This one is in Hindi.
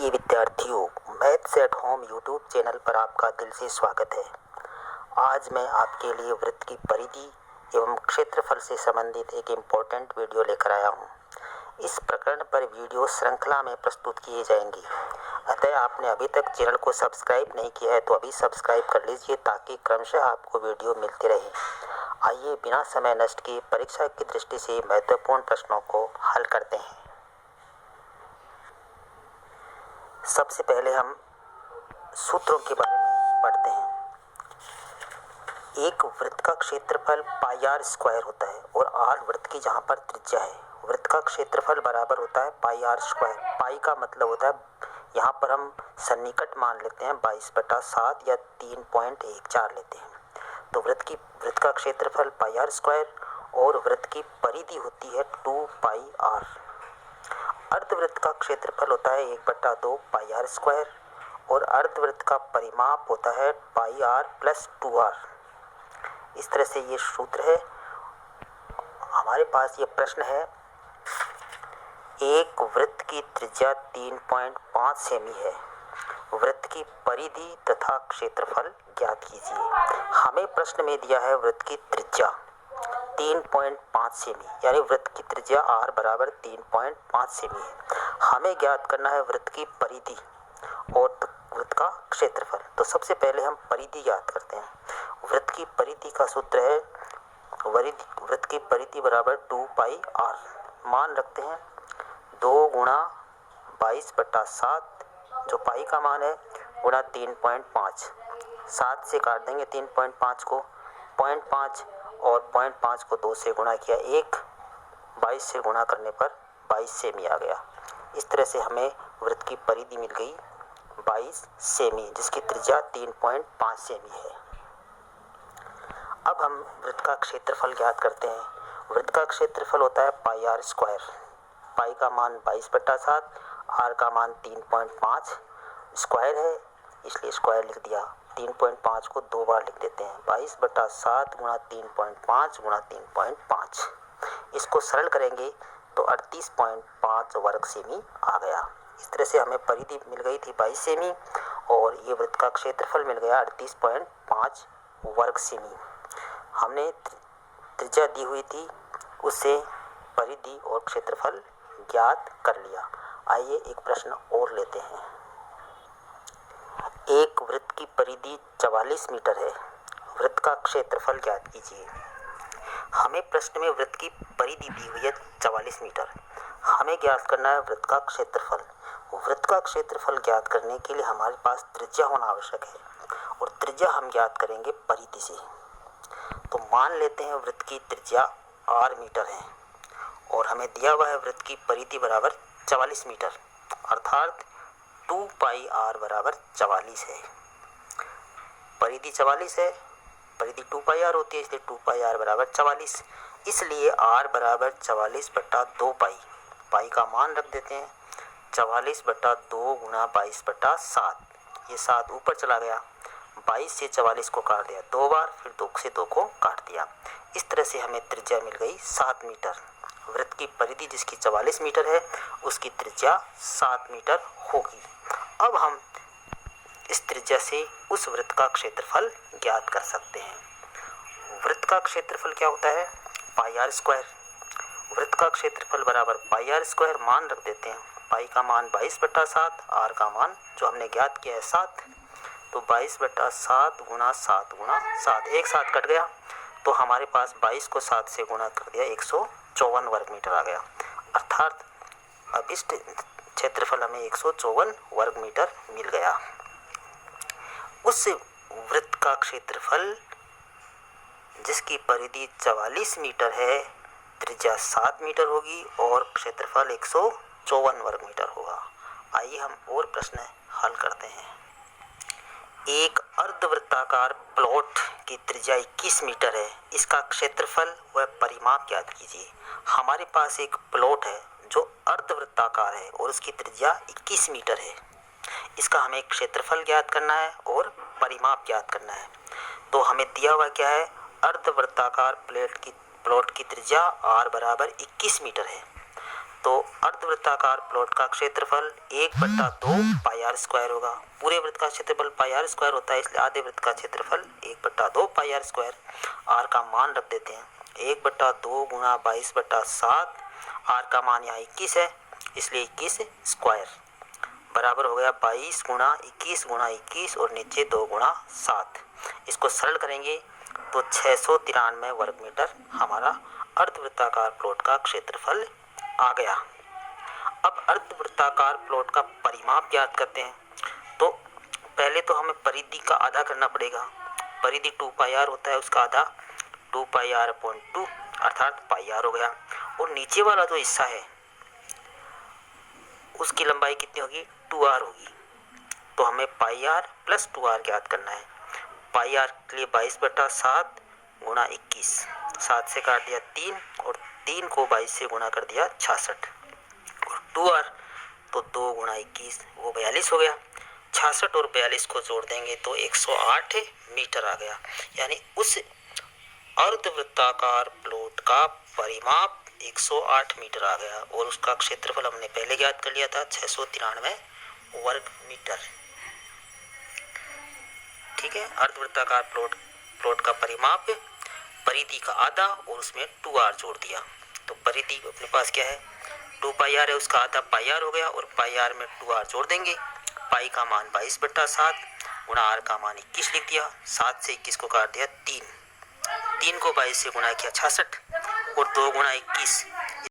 प्रिय विद्यार्थियों, maths at home YouTube channel पर आपका दिल से स्वागत है। आज मैं आपके लिए वृत्त की परिधि एवं क्षेत्रफल से संबंधित एक इम्पोर्टेंट वीडियो लेकर आया हूँ। इस प्रकरण पर वीडियो श्रृंखला में प्रस्तुत किए जाएंगे। अतः आपने अभी तक चैनल को सब्सक्राइब नहीं किया है तो अभी सब्सक्राइब कर लीजिए ताकि क्रमशः आपको वीडियो मिलती रहे। आइए बिना समय नष्ट किए परीक्षा की दृष्टि से महत्वपूर्ण प्रश्नों को हल करते हैं। सबसे पहले हम सूत्रों के बारे में पढ़ते हैं। एक वृत्त का क्षेत्रफल पाई आर स्क्वायर होता है और आर वृत्त की जहाँ पर त्रिज्या है। वृत्त का क्षेत्रफल बराबर होता है पाई आर स्क्वायर। पाई का मतलब होता है, यहाँ पर हम सन्निकट मान लेते हैं 22/7 या 3.14 लेते हैं। तो वृत्त का क्षेत्रफल पाई आर स्क्वायर और वृत्त की परिधि होती है 2 पाई आर। अर्धवृत्त का क्षेत्रफल होता है 1/2 पाई आर स्क्वायर और अर्धवृत्त का परिमाप होता है पाई आर प्लस 2r। इस तरह से ये सूत्र है। हमारे पास ये प्रश्न है, एक वृत्त की त्रिज्या 3.5 सेमी है, वृत्त की परिधि तथा क्षेत्रफल ज्ञात कीजिए। हमें प्रश्न में दिया है वृत्त की त्रिज्या 3.5 सेमी, यानी वृत्त की त्रिज्या r बराबर 3.5 सेमी है। हमें ज्ञात करना है वृत्त की परिधि और वृत्त का क्षेत्रफल। तो सबसे पहले हम परिधि ज्ञात करते हैं। वृत्त की परिधि का सूत्र है वृत्त की परिधि बराबर 2 पाई r। मान रखते हैं 2 गुणा 22/7 जो पाई का मान है गुणा 3.5। 7 से काट देंगे 3.5 को, 0.5 और 0.5 को 2 से गुणा किया 1, 22 से गुणा करने पर 22 सेमी आ गया। इस तरह से हमें वृत्त की परिधि मिल गई 22 सेमी, जिसकी त्रिज्या 3.5 सेमी है। अब हम वृत्त का क्षेत्रफल ज्ञात करते हैं। वृत्त का क्षेत्रफल होता है पाई आर स्क्वायर। पाई का मान 22/7, आर का मान 3.5 स्क्वायर है, इसलिए स्क्वायर लिख दिया। 3.5 को 2 बार लिख देते हैं, 22/7 गुणा 3.5 गुणा 3.5। इसको सरल करेंगे तो 38.5 वर्ग सेमी आ गया। इस तरह से हमें परिधि मिल गई थी 22 सेमी और ये वृत्त का क्षेत्रफल मिल गया 38.5 वर्ग सेमी। हमने त्रिज्या दी हुई थी, उससे परिधि और क्षेत्रफल ज्ञात कर लिया। आइए एक प्रश्न और लेते हैं। एक वृत्त की परिधि 44 मीटर है, वृत्त का क्षेत्रफल ज्ञात कीजिए। हमें प्रश्न में वृत्त की परिधि दी हुई है 44 मीटर। हमें ज्ञात करना है वृत्त का क्षेत्रफल। वृत्त का क्षेत्रफल ज्ञात करने के लिए हमारे पास त्रिज्या होना आवश्यक है और त्रिज्या हम ज्ञात करेंगे परिधि से। तो मान लेते हैं वृत्त की त्रिज्या r मीटर है और हमें दिया हुआ है वृत्त की परिधि बराबर 44 मीटर, अर्थात 2 पाई r बराबर 44 है। परिधि 44 है, परिधि 2 पाई r होती है, इसलिए 2 पाई r बराबर 44। इसलिए r बराबर 44/2 पाई। पाई का मान रख देते हैं 44/2 गुणा 22/7। ये 7 ऊपर चला गया, 22 से 44 को काट दिया 2 बार, फिर 2 से 2 को काट दिया। इस तरह से हमें त्रिज्या मिल गई 7 मीटर। वृत्त की परिधि जिसकी 44 मीटर है उसकी त्रिज्या 7 मीटर होगी। अब हम इस त्रिज्या से उस वृत्त का क्षेत्रफल ज्ञात कर सकते हैं। वृत्त का क्षेत्रफल क्या होता है? पाई आर स्क्वायर। वृत्त का क्षेत्रफल बराबर पाई आर स्क्वायर, मान रख देते हैं। पाई का मान 22/7, आर का मान जो हमने ज्ञात किया है 7, तो 22/7 गुणा 7 गुणा 7, एक साथ कट गया तो हमारे पास 22 को 7 से गुणा कर दिया 154 वर्ग मीटर आ गया। अर्थात अभिष्ट क्षेत्रफल हमें 154 वर्ग मीटर मिल गया। उस वृत्त का क्षेत्रफल जिसकी परिधि 44 मीटर है, त्रिज्या 7 मीटर होगी और क्षेत्रफल 154 वर्ग मीटर होगा। आइए हम और प्रश्न हल करते हैं। एक अर्धवृत्ताकार प्लॉट की त्रिज्या 21 मीटर है, इसका क्षेत्रफल व परिमाप ज्ञात कीजिए। हमारे पास एक प्लॉट है जो अर्धवृत्ताकार है और उसकी त्रिज्या 21 मीटर है। इसका हमें क्षेत्रफल ज्ञात करना है और परिमाप ज्ञात करना है। तो हमें दिया हुआ क्या है? अर्धवृत्ताकार प्लॉट की त्रिज्या r बराबर 21 मीटर है। तो अर्धवृत्ताकार प्लॉट का क्षेत्रफल 1/2 पाई आर स्क्वायर होगा। पूरे वृत्त का क्षेत्रफल पाई आर स्क्वायर होता है, इसलिए आधे वृत्त का क्षेत्रफल 1/2 पाई आर स्क्वायर। आर का मान रख देते हैं 1/2 गुणा 22/7। आर का मान यहाँ 21 है, इसलिए 21 स्क्वायर बराबर हो गया 22 गुणा 21 और नीचे 2 गुणा 7। इसको सरल करेंगे तो 693 वर्ग मीटर हमारा अर्धवृत्ताकार प्लॉट का क्षेत्रफल आ गया। अब अर्धवृत्ताकार प्लॉट का परिमाप ज्ञात करते हैं। तो पहले तो हमें परिधि का आधा करना पड़ेगा। परिधि 2 पाई आर होता है, उसका आधा 2 पाई आर अपॉन 2 अर्थात पाई आर हो गया। और नीचे वाला जो हिस्सा है उसकी लंबाई कितनी होगी, 2r होगी। तो हमें पाई आर प्लस 2r ज्ञात करना है। पाई आर के लिए 22/7 गुणा 21, 7 से काट दिया 3 और 3 को 22 से गुणा कर दिया 66 और 2r तो 2 गुणा 21 वो 42 हो गया। 66 और 42 को जोड़ देंगे तो 108 मीटर आ गया। यानी उस अर्धवृत्ताकार प्लॉट का परिमाप 108 मीटर आ गया और उसका क्षेत्रफल हमने पहले ज्ञात कर लिया था 693 वर्ग मीटर। ठीक है, अर्धवृत्ताकार प्लॉट का परिमाप परिधि का आधा और उसमें 2r जोड़ दिया। तो परिधि अपने पास क्या है, 2 पाई आर है, उसका आधा पाई आर हो गया और पाई आर में 2r जोड़ देंगे। पाई का मान 22/7 गुणा आर का मान 21 लिख दिया। 7 से 21 को काट दिया 3 को 22 से गुणा किया 66 और 2 गुणा 21